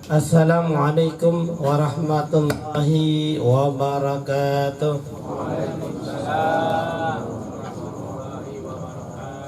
Assalamualaikum warahmatullahi wabarakatuh.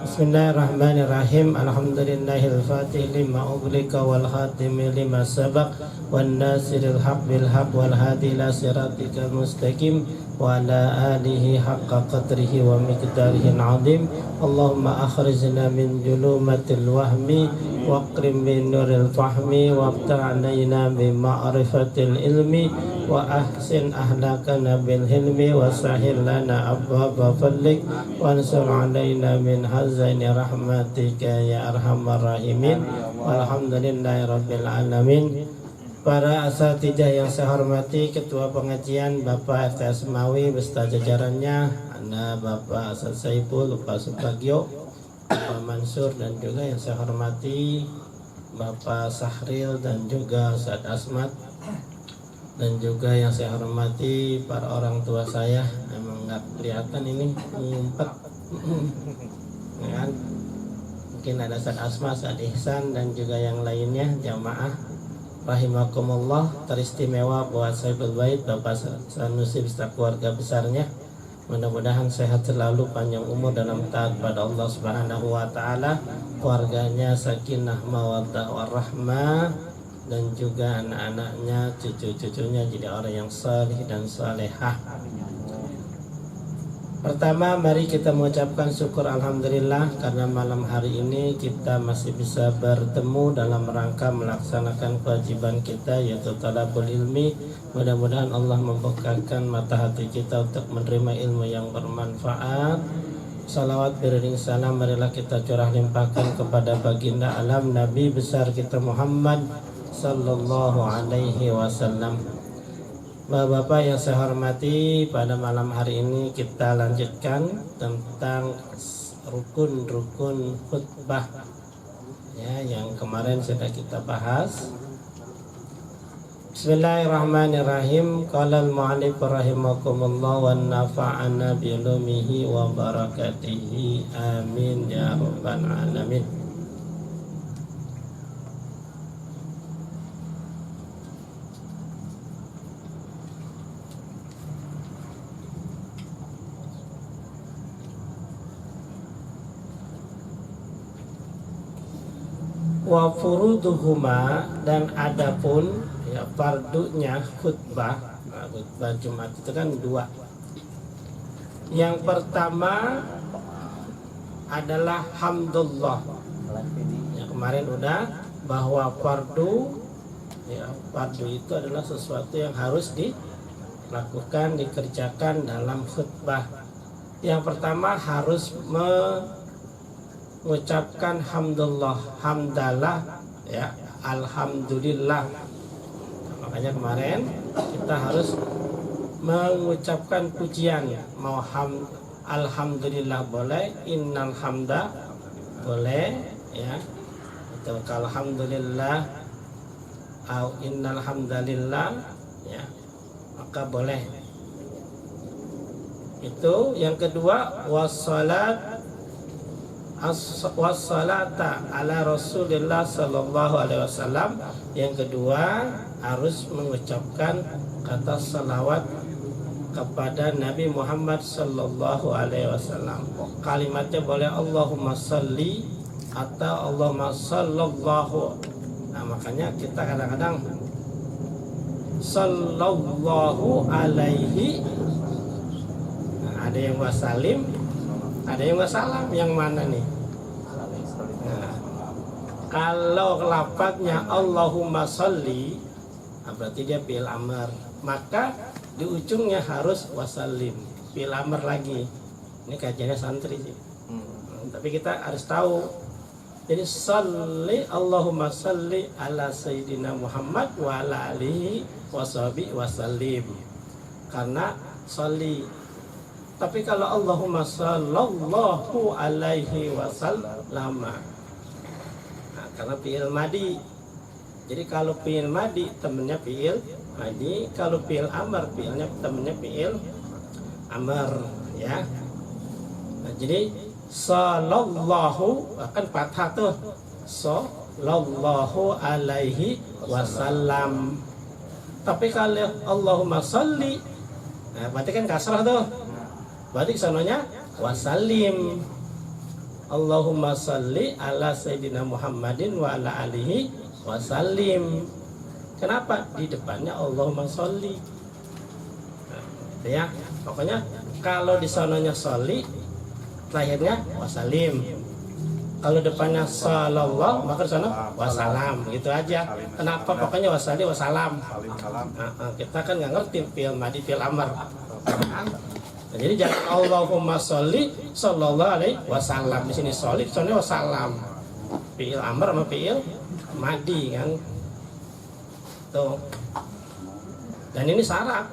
Bismillahirrahmanirrahim. Alhamdulillahil fatih lima ughliqa wal khatimi lima sabaq wan nasiril haq bil haq wal hadi ila siratikal mustaqim wa ala alihi haqqa qadrihi wa miqdarihi azim. Allahumma akhrijna min julumatil wahmi waqrim min nuril fahmi wabta'alaina bi ma'rifatil ilmi wa ahsin ahlakana bil hilmi wa sahil lana abwaba fadlik wa ansur alaina min hazaini rahmatika ya arhamar rahimin. Walhamdulillahi rabbil alamin. Para asatidah yang saya hormati, Ketua Pengajian Bapak RT Asmawi beserta jajarannya, Anda Bapak Asad Saiful, Bapak Subagio, Bapak Mansur, dan juga yang saya hormati Bapak Sahril dan juga Ustaz Asmat, dan juga yang saya hormati para orang tua saya. Emang nggak kelihatan ini ngumpet ya kan? Mungkin ada Ustaz Asmat, Ustaz Ihsan, dan juga yang lainnya. Jamaah rahimakumullah, teristimewa buat Saiful Bait Bapak Sanusi beserta keluarga besarnya. Mudah-mudahan sehat selalu, panjang umur dalam taat pada Allah Subhanahu wa taala, keluarganya sakinah mawaddah warahmah, dan juga anak-anaknya, cucu-cucunya jadi orang yang salih dan salehah. Pertama, mari kita mengucapkan syukur alhamdulillah karena malam hari ini kita masih bisa bertemu dalam rangka melaksanakan kewajiban kita, yaitu talabul ilmi. Mudah-mudahan Allah membukakan mata hati kita untuk menerima ilmu yang bermanfaat. Salawat beriring salam marilah kita curah limpahkan kepada baginda alam Nabi besar kita Muhammad sallallahu alaihi wasallam. Bapak-bapak yang saya hormati, pada malam hari ini kita lanjutkan tentang rukun-rukun khutbah ya, yang kemarin sudah kita bahas. Bismillahirrahmanirrahim. Qala al-mu'allif rahimakumullah wa nafa'ana bi ulumihi wa barakatihi. Amin ya rabbal alamin. Wa furuduhuma, dan adapun ya fardunya khutbah. Nah, khutbah Jumat itu kan dua. Yang pertama adalah hamdulillah. Ya, kemarin udah bahwa fardu itu adalah sesuatu yang harus dilakukan, dikerjakan dalam khutbah. Yang pertama harus mengucapkan hamdulillah, hamdalah ya, alhamdulillah. Makanya kemarin kita harus mengucapkan pujian, mau alhamdulillah boleh, innal hamda boleh ya, atau alhamdulillah atau innal hamdalillah ya, maka boleh. Itu yang kedua. Wassalata ala Rasulillah sallallahu alaihi wasallam. Yang kedua harus mengucapkan kata salawat kepada Nabi Muhammad sallallahu alaihi wasallam. Kalimatnya boleh Allahumma salli atau Allahumma sallallahu. Nah, makanya kita kadang-kadang sallallahu alaihi. Nah, ada yang wasalim, ada yang wassalam, yang mana nih? Nah, kalau lafadznya Allahumma sholli, berarti dia fi'il amr, maka di ujungnya harus wasallim, fi'il amr lagi. Ini kajiannya santri sih. Tapi kita harus tahu. Jadi sholli, Allahumma sholli ala sayyidina Muhammad wa ala alihi washabihi wasallim. Karena sholli. Tapi kalau Allahumma sallallahu alaihi wasallam, nah, karena fi'il madi. Jadi kalau fi'il madi temennya fi'il madi, kalau fi'il amr fi'ilnya temennya fi'il amr ya. Nah, jadi sallallahu akan fathah tuh. So sallallahu alaihi wasallam. Tapi kalau Allahumma sholli, nah, berarti kan kasrah tuh. Berarti kesononya wasallim. Allahumma sholli ala sayyidina Muhammadin wa ala alihi wasallim. Kenapa? Di depannya Allahumma sholli. Nah, ya, pokoknya kalau di sononya sholli, terakhirnya wasallim. Kalau depannya sallallahu, maka di sana wasalam, gitu aja. Kenapa? Pokoknya wasali wasalam. Kita kan nggak ngerti fi'il madi fi'il amr. Nah, jadi jangan Allahumma sholli sallallahu alaihi wasallam. Di sini sholli, di sana wasalam. Fi'il amr sama fi'il madi kan. Tuh. Dan ini syarat.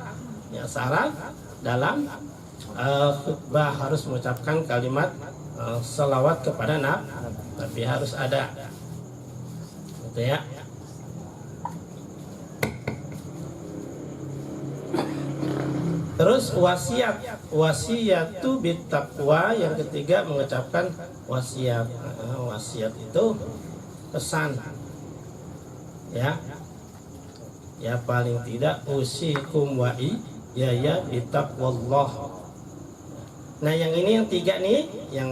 Ya, syarat dalam khutbah harus mengucapkan kalimat selawat kepada Nabi, harus ada, gitu ya. Terus wasiatu bittaqwa, yang ketiga mengucapkan wasiat. Wasiat itu pesan, ya. Ya paling tidak usikum wa ya bittaqwallah. Nah yang ini yang tiga nih, yang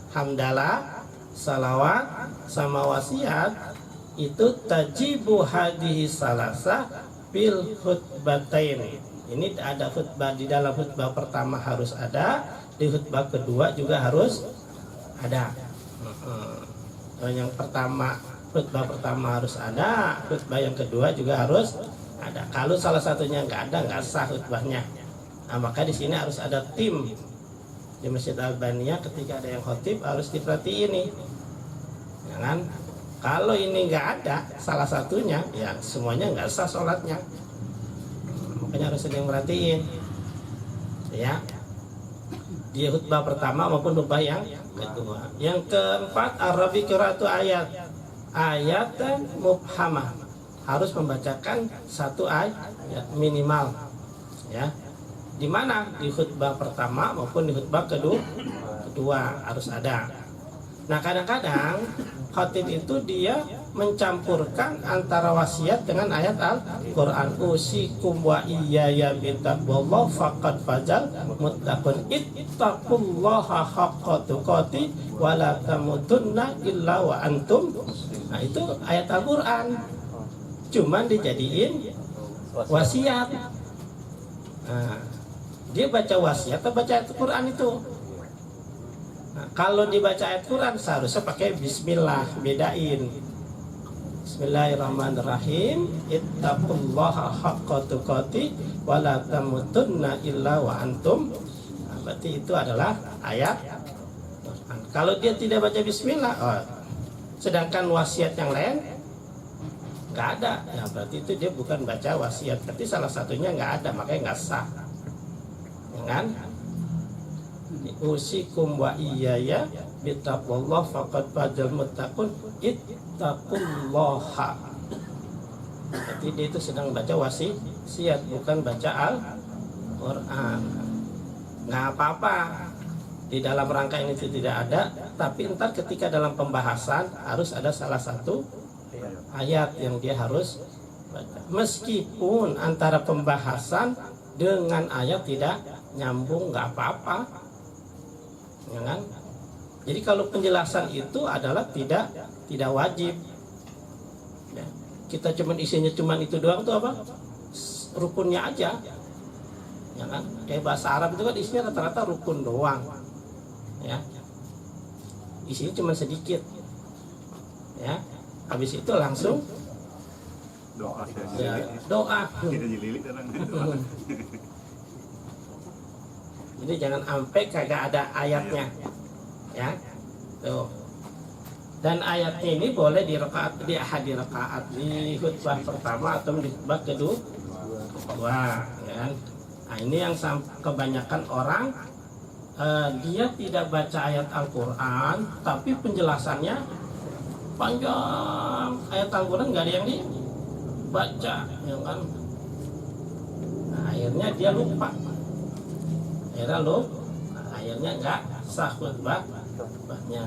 hamdalah, salawat, sama wasiat, itu tajibu hadhihi salasa bil khutbatain. Ini ada khutbah, di dalam khutbah pertama harus ada, di khutbah kedua juga harus ada. Yang pertama, khutbah pertama harus ada, khutbah yang kedua juga harus ada. Kalau salah satunya nggak ada, nggak sah khutbahnya. Nah, maka di sini harus ada tim. Di Masjid Al-Baniyah ketika ada yang khotib harus diperhatiin nih, ya kan? Kalau ini nggak ada salah satunya, ya semuanya nggak sah sholatnya. Makanya harus ada yang merhatiin, ya. Di khutbah pertama maupun khutbah yang kedua. Yang keempat, Arabi qiraatu ayat mubhamah, harus membacakan satu ayat minimal, ya. Di mana? Di khutbah pertama maupun di khutbah kedua harus ada. Nah kadang-kadang khatib itu dia mencampurkan antara wasiat dengan ayat Al-Quran. Usikum wa iyaya bittaqwallah faqad fajal muttaqun ittaqullaha haqqa tuqati wa la tamutunna illa wa antum. Nah itu ayat Al-Quran, cuman dijadiin wasiat. Nah, dia baca wasiat atau baca ayat Quran itu? Nah, kalau dibaca ayat Quran seharusnya pakai bismillah, bedain. Bismillahirrahmanirrahim. Ittaqullaha haqqa tuqati wa la tamutunna illa wa antum. Nah, berarti itu adalah ayat Quran. Kalau dia tidak baca bismillah, sedangkan wasiat yang lain nggak ada, ya berarti itu dia bukan baca wasiat. Berarti salah satunya nggak ada, makanya nggak sah. Kan? Usikum wa iyaya bittaqwallah faqad fajal muttaqun ittaqullaha. Jadi dia itu sedang baca wasiat, bukan baca Al-Quran. Nggak apa-apa, di dalam rangka ini tidak ada, tapi entar ketika dalam pembahasan harus ada salah satu ayat yang dia harus baca. Meskipun antara pembahasan dengan ayat tidak nyambung, nggak apa-apa, ya kan? Jadi kalau penjelasan itu adalah tidak wajib, ya. Kita cuman isinya cuman itu doang tuh apa? Rukunnya aja, ya kan? Kayak bahasa Arab itu kan isinya rata-rata rukun doang, ya. Isinya cuma sedikit, ya. Habis itu langsung doa, ya, doa. Jadi jangan sampai kagak ada ayatnya, ya. Tuh. Dan ayatnya ini boleh di rakaat, di ahadi rakaat, di khutbah pertama atau di khutbah kedua, ya. Nah ini yang kebanyakan orang dia tidak baca ayat Al-Quran, tapi penjelasannya panjang. Ayat Al-Quran nggak ada yang dibaca, ya kan? Nah, akhirnya dia lupa. Akhirnya nggak sah khutbahnya.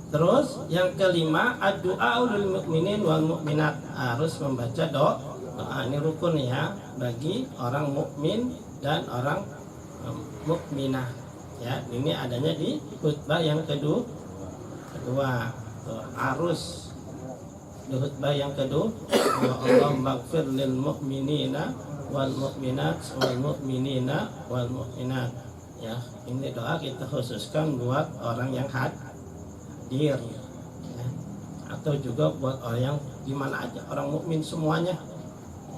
Terus yang kelima, ad-du'a lil mukminin wal mukminat, harus membaca doa. Ini rukun ya bagi orang mukmin dan orang mukminah. Ya, ini adanya di khutbah yang kedua. Tuh, harus di khutbah yang kedua. Allahumma ighfir lil mukminina wal mukminat wal mukminina wal mukminat. Ya, ini doa kita khususkan buat orang yang hadir, ya. Atau juga buat orang yang di mana aja, orang mukmin semuanya,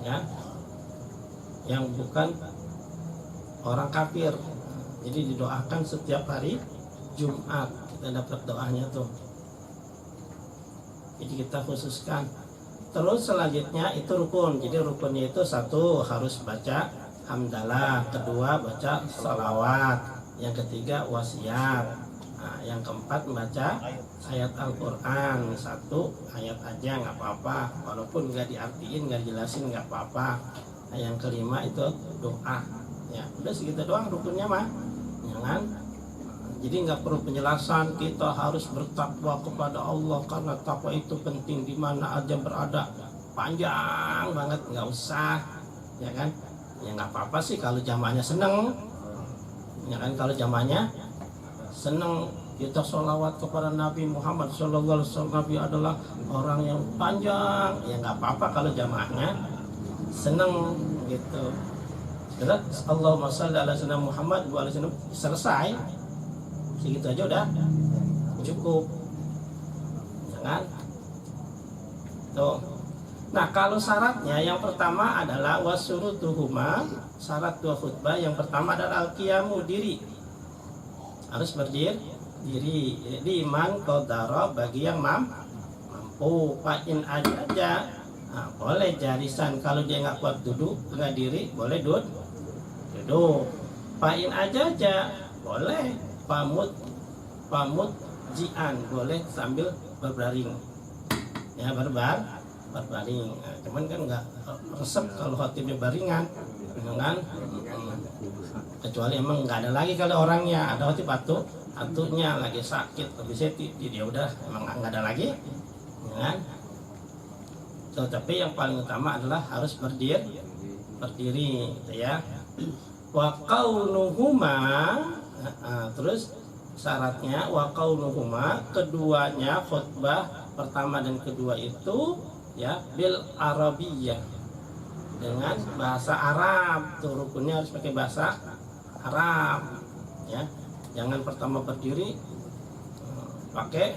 ya, yang bukan orang kafir. Jadi didoakan setiap hari Jumat, kita dapat doanya tuh. Jadi kita khususkan. Terus selanjutnya itu rukun. Jadi rukunnya itu satu harus baca hamdalah, kedua baca salawat, yang ketiga wasiat, yang keempat membaca ayat Al-Quran, satu ayat aja nggak apa-apa, walaupun nggak diartiin, nggak jelasin nggak apa-apa. Yang kelima itu doa. Ya udah segitu doang rukunnya mah, jangan. Jadi nggak perlu penjelasan, kita harus bertakwa kepada Allah karena takwa itu penting di mana aja berada. Panjang banget, nggak usah, ya kan? Ya nggak apa-apa sih kalau jamaahnya seneng, ya kan? Kalau jamaahnya seneng kita sholawat kepada Nabi Muhammad Sallallahu Alaihi Wasallam, Nabi adalah orang yang panjang, ya nggak apa-apa kalau jamaahnya seneng gitu. Terus Allahumma shalli ala sayyidina Muhammad wa ala sayyidina, selesai. Segitu aja udah cukup, jangan tuh. Nah kalau syaratnya yang pertama adalah wasurutuhuma, syarat dua khutbah yang pertama adalah al-qiyamu, diri, harus berdiri. Jadi iman qadara bagi yang mampu. Fa'in aja, nah, boleh jarisan, kalau dia nggak kuat duduk nggak diri boleh duduk. Fa'in aja boleh. Pamut jian, boleh sambil berbaring, ya berbaring. Nah, cuman kan nggak resep kalau khotibnya baringan, kan? Kecuali emang nggak ada lagi kalau orangnya, ada khotib atunya lagi sakit, habis itu dia udah emang nggak ada lagi, kan? Tapi yang paling utama adalah harus berdiri, gitu ya. Wa qaunuhuma, terus syaratnya wa qaunuhuma, keduanya khutbah pertama dan kedua itu ya bil arabiyyah, dengan bahasa Arab. Tuh rukunnya harus pakai bahasa Arab, ya. Jangan pertama berdiri pakai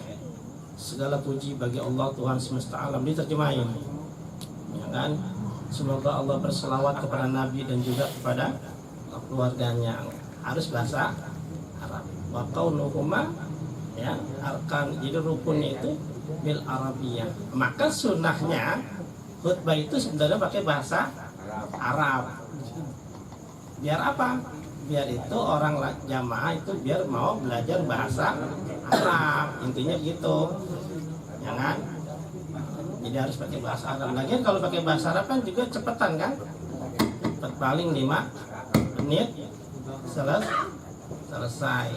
segala puji bagi Allah Tuhan semesta alam, diterjemahin, ya kan? Semoga Allah berselawat kepada Nabi dan juga kepada keluarganya, harus bahasa Arab. Wa qaunuhuma, ya, arkan, jadi rukunnya itu bil arabiyyah. Maka sunnahnya khutbah itu sebenarnya pakai bahasa Arab. Biar apa? Biar itu orang jamaah itu biar mau belajar bahasa Arab, intinya gitu, ya kan? Jadi harus pakai bahasa Arab. Lagian kalau pakai bahasa Arab kan juga cepetan kan? Cepet, paling 5 menit selesai.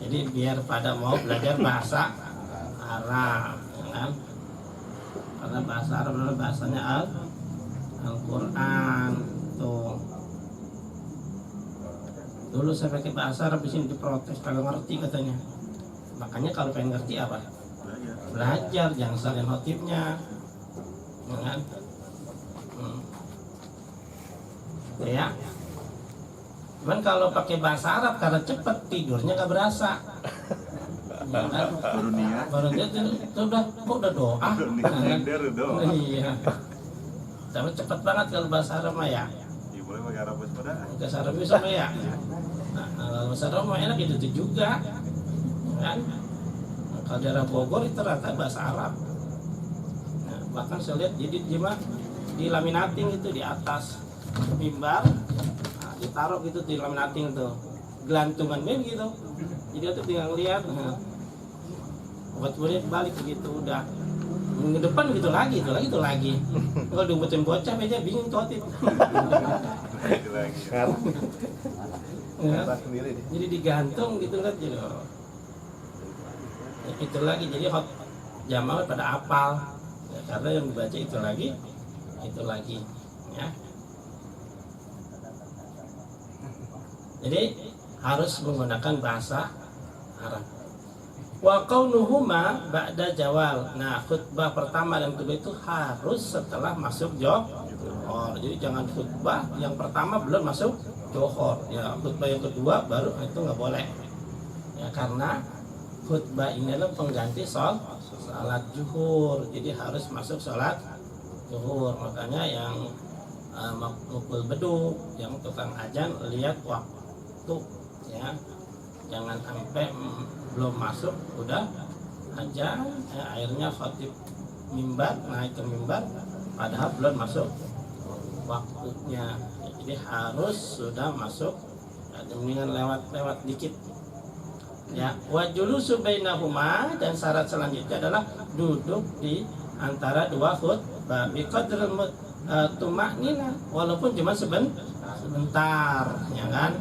Jadi biar pada mau belajar bahasa Arab, ya kan? Karena bahasa Arab adalah bahasanya Al-Quran. Tuh, dulu saya pakai bahasa Arab di sini diprotes, kagak ngerti katanya. Makanya kalau pengen ngerti apa? Belajar, jangan salin khotibnya, ya kan? Ya. Cuman kalau pakai bahasa Arab karena cepet tidurnya nggak berasa. Ya kan? Baru dia udah doa. Iya. Tapi cepet banget kalau bahasa Arab mah ya. Boleh pakai Arab pada. Bahasa Arab bisa ya. Nah, bahasa Arab mah enak itu juga. Kan? Kalau daerah Bogor itu rata bahasa Arab. Nah, bahkan saya lihat jadi di laminating itu di atas mimbar, nah, ditaruh gitu di laminating tuh, gelantungan gitu. Jadi itu tinggal lihat, nah, buat balik begitu udah. Minggu depan gitu lagi. Kalau diumpetin bocah aja bingung tuh hati. Jadi digantung gitu kan gitu. itu lagi, jadi jamaah pada apal ya, karena yang dibaca itu lagi ya. Jadi harus menggunakan bahasa Arab. Wa qaunuhuma ba'da jawal. Nah, khutbah pertama dan kedua itu harus setelah masuk Johor. Jadi jangan khutbah yang pertama belum masuk Johor. Ya, khutbah yang kedua baru itu nggak boleh. Ya, karena khutbah ini adalah pengganti salat zuhur. Jadi harus masuk salat zuhur. Makanya yang mukul beduk, yang tukang ajan lihat waktu ya. Jangan sampai belum masuk udah aja ya, akhirnya khatib mimbar naik ke mimbar padahal belum masuk waktunya. Jadi harus sudah masuk ya, mendingan lewat dikit ya. Wa julusu bainahuma, dan syarat selanjutnya adalah duduk di antara dua khutbah bi qadril tumaknina, walaupun cuma sebentar ya kan.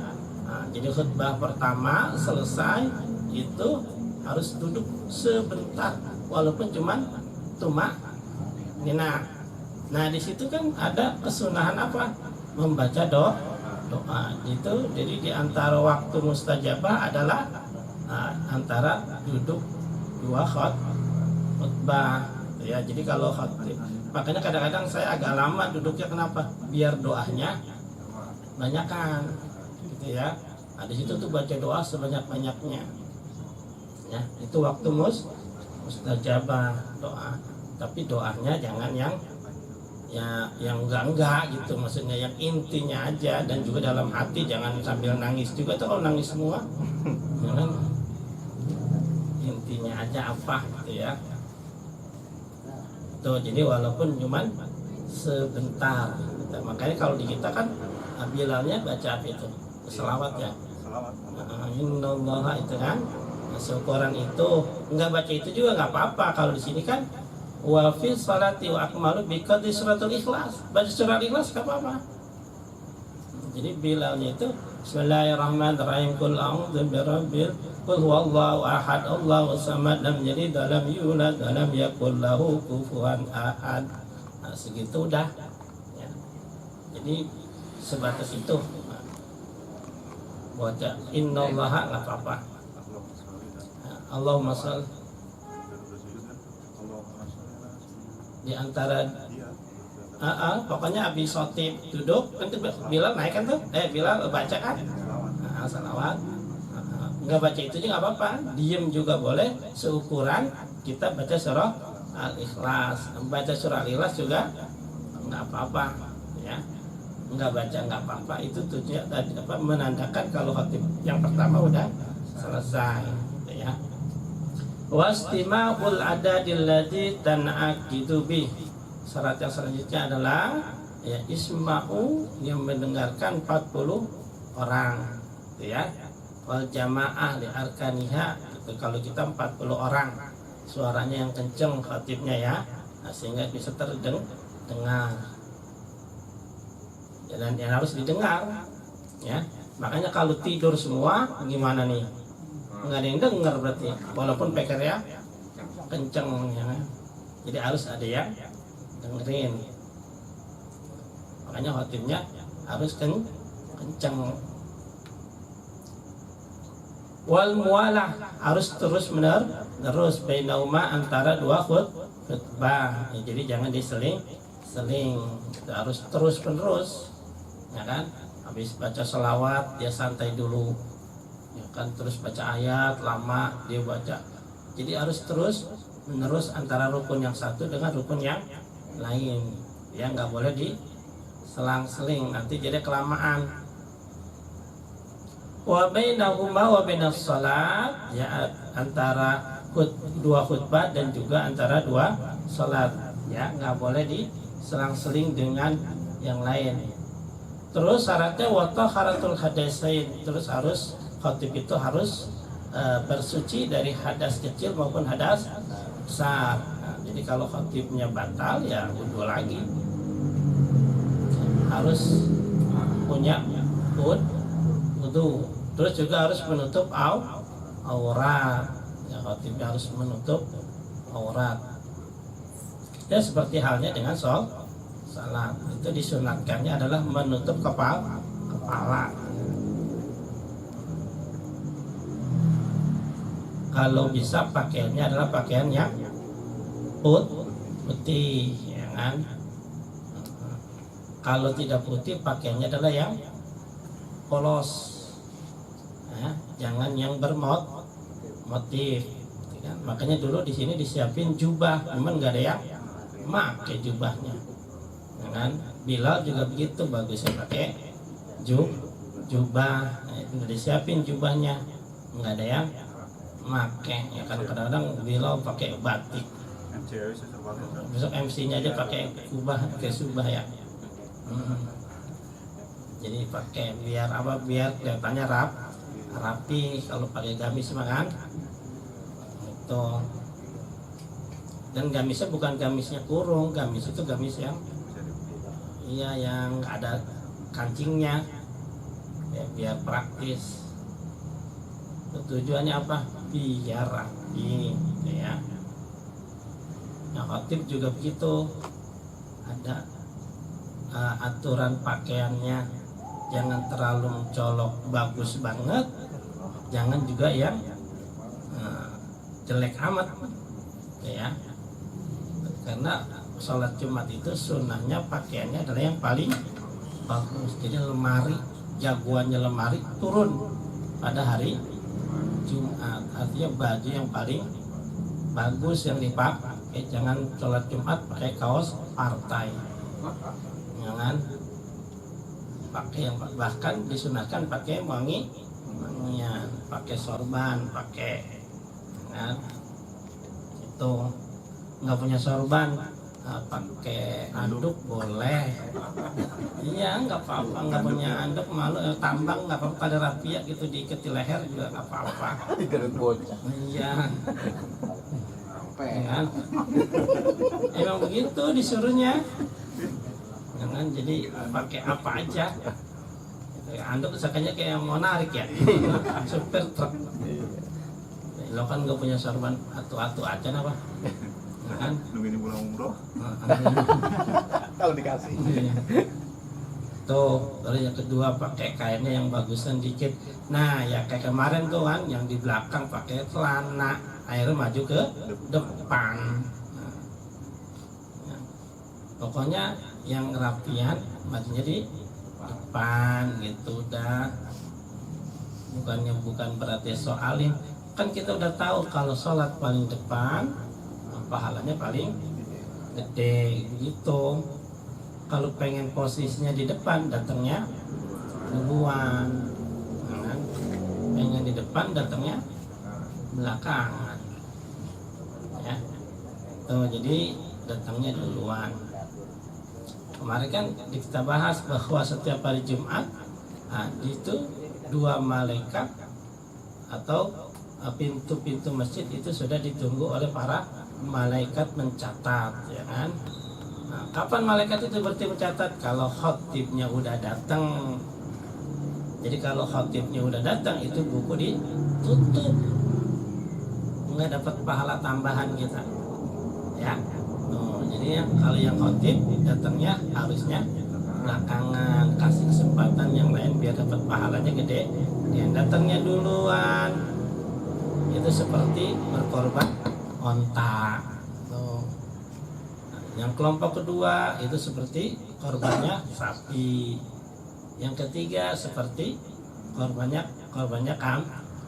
Nah, jadi khutbah pertama selesai itu harus duduk sebentar walaupun cuman tumaknina. Nah, di situ kan ada kesunahan apa? Membaca doa gitu. Jadi di antara waktu mustajabah adalah antara duduk dua khutbah ya. Jadi kalau khatib, makanya kadang-kadang saya agak lama duduknya, kenapa? Biar doanya banyakan gitu ya. Nah, di situ tuh baca doa sebanyak-banyaknya ya. Itu waktu mustajabah doa. Tapi doanya jangan yang enggak gitu, maksudnya yang intinya aja, dan juga dalam hati jangan sambil nangis juga tuh. Kalau nangis semua jangan, intinya aja apa gitu ya. Tuh, jadi walaupun cuman sebentar gitu. Makanya kalau di kita kan bilalnya baca apa itu? Selawat ya. Innallaha itu kan. Nah, syukuran itu enggak baca itu juga enggak apa-apa. Kalau di sini kan wa fi sholati wa akmalu bi qadri suratul ikhlas. Baca surah ikhlas enggak apa-apa. Jadi bilalnya itu bismillahirrahmanirrahim, qul a'udzu birabbil qul huwallahu ahad Allahu samad lam yalid wa lam yulad wa lam yakul lahu kufuwan ahad. Nah, segitu udah ya. Jadi sebatas itu. Baca innallaha enggak apa-apa. Allahumma shalli di antara pokoknya Abi Sotib duduk kan, Bilal naik kan tuh, Bilal baca kan salawat. Enggak baca itu juga nggak apa-apa, diem juga boleh seukuran kita baca surah Al-Ikhlas. Baca surah Al-Ikhlas juga nggak apa-apa ya. Nggak baca nggak apa-apa, itu tujuan tadi apa, menandakan kalau khatib yang pertama udah selesai gitu ya. Wastima'ul adadil ladzi tan'aqidu bih. Syarat yang selanjutnya adalah ya isma'u, yang mendengarkan 40 orang gitu ya. Wal jamaah li arkaniha gitu. Kalau kita 40 orang suaranya yang kenceng khatibnya ya, nah, sehingga bisa terdengar ya, dan yang harus didengar ya. Makanya kalau tidur semua gimana nih? Nggak ada yang dengar berarti, walaupun pekernya kenceng ya. Jadi harus ada yang dengerin. Makanya khatibnya harus kenceng. Wal mualah, harus terus menerus bainauma, antara dua khutbah ya. Jadi jangan diseling-seling, harus terus menerus ya kan. Habis baca selawat dia santai dulu ya kan, terus baca ayat lama dia baca. Jadi harus terus menerus antara rukun yang satu dengan rukun yang lain ya, nggak boleh diselang-seling, nanti jadi kelamaan. Wa bainahuma wa bainas salat ya, antara dua khutbah dan juga antara dua salat ya, nggak boleh diselang-seling dengan yang lain. Terus syaratnya wa taharatul hadasain, terus harus khatib itu harus bersuci dari hadas kecil maupun hadas besar. Nah, jadi kalau khatibnya batal ya wudu lagi, harus punya wudu. Terus juga harus menutup aurat Ya, khatib harus menutup aurat. Ya seperti halnya dengan salat, itu disunatkannya adalah menutup kepala. Kalau bisa pakaiannya adalah pakaian yang putih, ya kan? Kalau tidak putih, pakaiannya adalah yang polos. Nah, jangan yang bermotif. Ya, makanya dulu di sini disiapin jubah, memang nggak ada yang pakai jubahnya. Ya kan? Bilal juga begitu, bagusnya pakai jubah. Nah, itu disiapin jubahnya, nggak ada yang pakai. Ya kan kadang-kadang Bilal pakai batik. Besok MC-nya aja pakai subah ya. Jadi pakai biar apa? Biar kelihatannya rapi. Kalau pakai gamis mah kan itu. Dan gamisnya bukan gamisnya kurung, gamis itu gamis yang yang ada kancingnya, ya, biar praktis. Tujuannya apa? Biar rapi, gitu ya. Nah, khatib juga begitu, ada aturan pakaiannya, jangan terlalu mencolok bagus banget, jangan juga yang jelek amat, ya. Karena sholat Jumat itu sunnahnya pakaiannya adalah yang paling bagus. Jadi jagoannya lemari turun pada hari Jumat. Artinya baju yang paling bagus yang dipakai. Jangan sholat Jumat pakai kaos partai. Jangan pakai yang bahkan disunahkan pakai wangian, pakai sorban, pakai itu. Nggak punya sorban, pakai anduk boleh. Iya, nggak apa-apa. Nggak punya anduk malu tambang nggak apa-apa, ada rapia gitu diikat di leher juga nggak apa-apa. Iya. Kan? Emang begitu disuruhnya. Jangan jadi pakai apa aja. Anduk misalnya kayak yang mau narik ya, supir truk. Lo kan nggak punya sorban, atu-atu aja apa? Kan? Nungguin pulang umroh. Kalau dikasih. Tuh, lalu yang kedua pakai kainnya yang bagusan dikit. Nah, ya kayak kemarin tuh kan, yang di belakang pakai celana, akhirnya maju ke depan. Nah, ya. Pokoknya yang rapian majunya di depan gitu dah. Bukan berarti soalin. Kan kita udah tahu kalau sholat paling depan, pahalanya paling gede gitu. Kalau pengen posisinya di depan, datangnya duluan. Nah, pengen di depan, datangnya belakangan. Ya, tuh jadi datangnya duluan. Kemarin kan kita bahas bahwa setiap hari Jumat, itu 2 malaikat atau pintu-pintu masjid itu sudah ditunggu oleh para malaikat mencatat, ya kan? Nah, kapan malaikat itu berarti mencatat? Kalau khatibnya udah datang. Jadi kalau khatibnya udah datang, itu buku ditutup, nggak dapat pahala tambahan kita, ya. Jadi kalau yang khatib datangnya harusnya belakangan, kasih kesempatan yang lain biar dapat pahalanya gede. Yang datangnya duluan itu seperti berkorban onta. Yang kelompok kedua itu seperti korbannya sapi. Yang ketiga seperti korbannya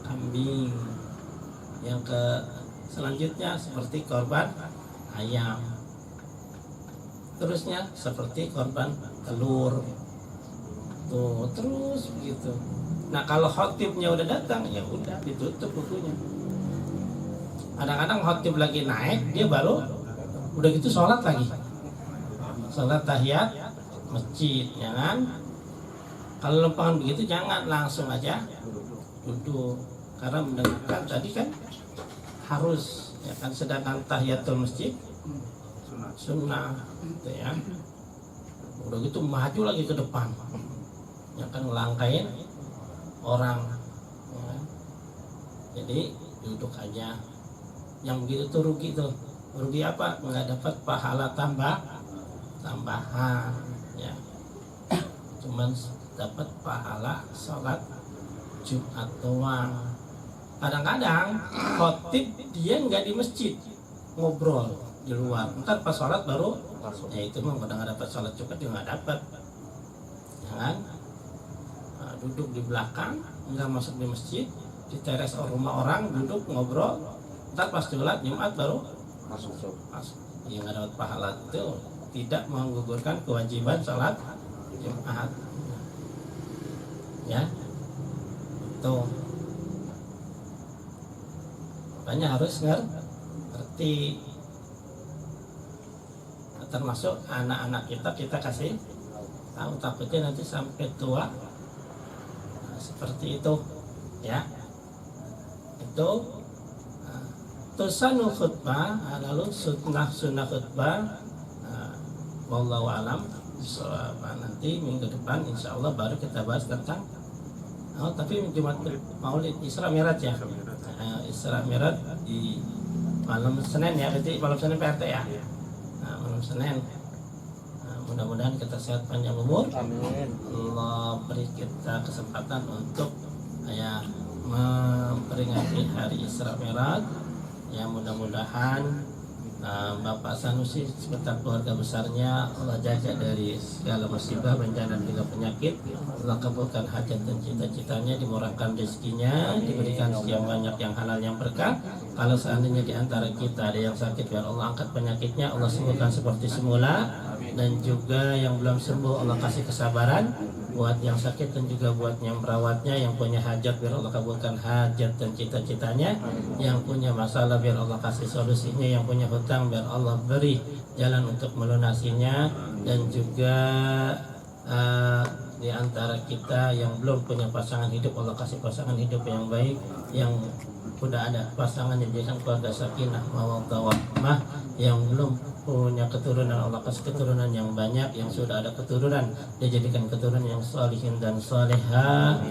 kambing. Yang selanjutnya seperti korban ayam. Terusnya seperti korban telur. Tuh, terus begitu. Nah, kalau khatibnya udah datang, ya udah ditutup bukunya. Kadang-kadang khatib lagi naik, dia baru udah gitu sholat lagi, sholat tahiyat masjid, ya kan? Kalau lempangan begitu jangan langsung aja duduk, karena mendengarkan tadi kan harus, ya kan? Sedangkan tahiyatul masjid sunnah, gitu ya. Udah gitu maju lagi ke depan, ya kan, ngelangkain orang, ya. Jadi duduk aja. Yang begitu tuh rugi tuh. Rugi apa? Nggak dapat pahala tambahan ya. Cuman dapat pahala sholat Jumat doang. Kadang-kadang khotib dia nggak di masjid, ngobrol di luar. Ntar pas sholat baru ya itu mah kadang nggak dapat sholat Jumat juga nggak dapat, ya kan? Nah, duduk di belakang, nggak masuk di masjid, di teres rumah orang duduk ngobrol. Ntar pas sholat Jumat baru masuk. Ya nggak dapat pahala itu, tidak menggugurkan kewajiban sholat Jumat. Ya, tuh. Makanya harus ngerti. Termasuk anak-anak kita kasih tahu, takutnya nanti sampai tua seperti itu ya. Itu tusanu khutbah, lalu sunnah khutbah. Wallahu alam. Nanti minggu depan insya Allah baru kita bahas tentang tapi Jumat Maulid Isra Mi'raj ya. Isra Mi'raj di malam Senin ya, berarti malam Senin PRT ya. Malam Senin. Mudah-mudahan kita sehat panjang umur. Amin. Allah beri kita kesempatan untuk ya memperingati hari Isra Mi'raj. Ya mudah-mudahan Bapak Sanusi serta keluarga besarnya Allah jaga dari segala musibah, bencana dan juga penyakit. Allah kabulkan hajat dan cita-citanya, dimurahkan rezekinya, diberikan yang banyak yang halal yang berkah. Kalau seandainya di antara kita ada yang sakit, biar Allah angkat penyakitnya, Allah sembuhkan seperti semula. Dan juga yang belum sembuh Allah kasih kesabaran buat yang sakit dan juga buat yang merawatnya. Yang punya hajat biar Allah kabulkan hajat dan cita-citanya. Yang punya masalah biar Allah kasih solusinya. Yang punya hutang biar Allah beri jalan untuk melunasinya. Dan juga di antara kita yang belum punya pasangan hidup, Allah kasih pasangan hidup yang baik. Yang udah ada pasangan yang jadikan keluarga sakinah mawaddah warahmah. Yang belum punya keturunan, Allah kasih keturunan yang banyak. Yang sudah ada keturunan, dia jadikan keturunan yang sholihin dan sholihah.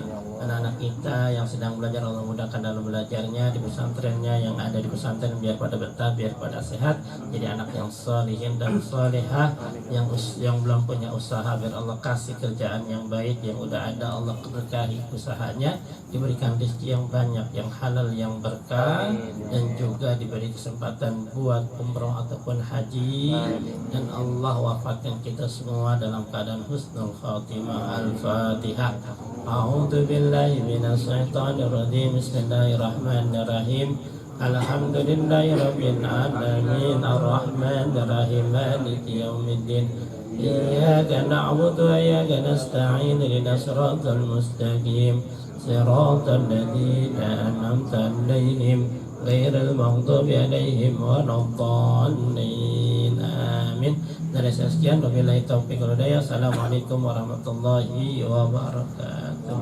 Anak-anak kita yang sedang belajar, Allah mudahkan dalam belajarnya, di pesantrennya yang ada di pesantren biar pada betah, biar pada sehat, jadi anak yang sholihin dan sholihah. Yang belum punya usaha, biar Allah kasih kerjaan yang baik. Yang udah ada, Allah berkahi usahanya, diberikan rezeki yang banyak, yang halal, yang berkah. Dan juga diberi kesempatan buat umroh ataupun haji. Dan Allah wafatkan kita semua dalam keadaan husnul khatimah. Al-Fatihah. A'udzu billahi minasy syaithanir rajim. Bismillahirrahmanirrahim. Alhamdulillahi rabbil alamin. Arrahmanir rahim. Maliki yaumiddin. Iyyaka na'budu wa iyyaka nasta'in. Ihdinas siratal mustaqim. Siratal ladzina an'amta 'alaihim ghairil maghdubi 'alaihim waladdallin. Amin. Dari saya sekian, wabillahi taufiq wal hidayah. Assalamualaikum warahmatullahi wabarakatuh.